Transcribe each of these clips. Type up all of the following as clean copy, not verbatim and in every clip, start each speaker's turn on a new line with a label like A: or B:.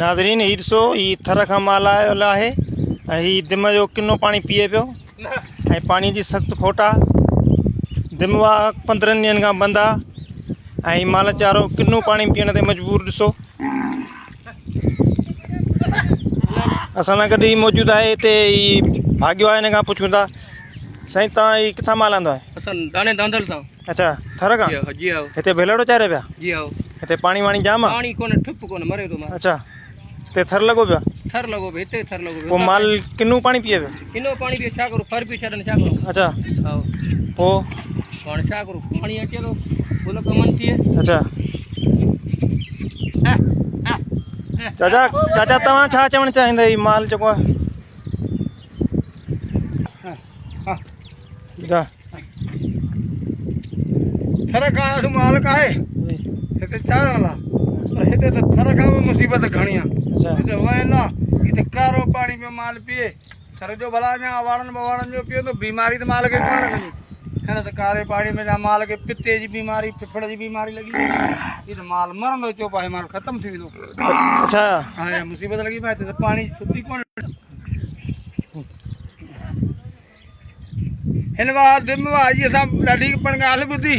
A: नाज़रीन ही ॾिसो ही थर खां माल आयल आहे ऐं ही दिम जो किनो पाणी पीए पियो ऐं पाणी जी सख़्तु खोट आहे। दिम वा 15 ॾींहंनि खां बंदि आहे ऐं माल चारो किनो पाणी पीअण ते मजबूर। ॾिसो असां सां गॾु ही मौजूदु आहे हिते ही भाॻियो आहे, हिन खां पुछूं था साईं तव्हां ही किथां माल आंदो आहे?
B: असां दाणे दांदल सां।
A: अच्छा थर खां?
B: जी आओ।
A: हिते भेलड़ो चारे पिया?
B: जी आओ।
A: हिते पाणी वाणी जाम आहे?
B: पाणी कोन्हे, ठुप कोन्हे, मरे थो माल।
A: अच्छा हिते थर लॻो पियो?
B: थर लॻो पियो, हिते थर लॻो पियो।
A: पोइ माल किनो पाणी पीए पियो?
B: किनो पाणी पीए, छा करूं, फर पी छॾनि, छा करूं।
A: अच्छा
B: आओ
A: पोइ
B: हाणे छा करूं, पाणी अचे थो फुल कमनि थिए।
A: अच्छा चाचा चाचा तव्हां छा चवणु चाहींदा ही माल जेको आहे? ॿुधा
B: थर खां माल आहे हिते चारण लाइ, हिते त थर खां बि मुसीबत घणी आहे।
A: अच्छा
B: हिते वहन आहे, हिते कारो पाणी में माल पीए, थर जो भला अञा वाड़नि बवाड़नि जो पीए त बीमारी त माल खे कोन लॻंदी। हिन त कारे पाणी में माल खे पिते जी बीमारी, फिफड़ जी बीमारी लॻी हीअ त माल मरंदो, चुप आहे, माल ख़तमु थी वेंदो।
A: अच्छा
B: हाणे मुसीबत लॻी पई, हिते त पाणी सुठी कोन। हिन वार दिम वार जी असां ॾाढी पण ॻाल्हि ॿुधी,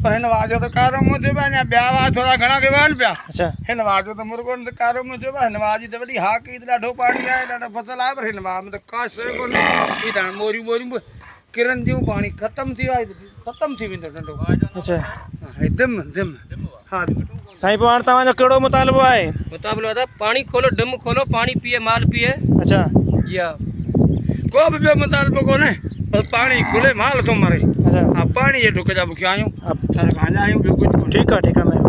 B: पर हिन वार जो त कारो मुंहुं थियो आहे। अञा ॿिया वार थोरा घणा के वहनि पिया।
A: अच्छा
B: हिन वार जो त मुर्गोनि त कारो मुंहुं थियो आहे। हिन वार जी त वॾी हाक ई त ॾाढो पाणी आहे, ॾाढा फसल आहे, पर हिन वार में त का शइ कोन्हे। हीअ त हाणे मोरियूं ॿोरियूं किरनि थियूं, पाणी ख़तमु थी वियो आहे, ख़तमु थी वेंदो नंढो।
A: अच्छा
B: दिम दिम हा
A: साईं पोइ हाणे तव्हांजो कहिड़ो मुतालबो आहे?
B: मुताबिलो आहे पाणी खोलो, डिम खोलो, पाणी पीए, माल पीए।
A: अच्छा
B: जी हा, को बि ॿियो मुतालबो कोन्हे, बसि पाणी खुले, माल थो मरे।
A: अच्छा
B: हा पाणी जे डुक जा बुखिया आहियूं,
A: हा
B: थर खां आहियूं, ॿियो कुझु कोन्हे।
A: ठीकु आहे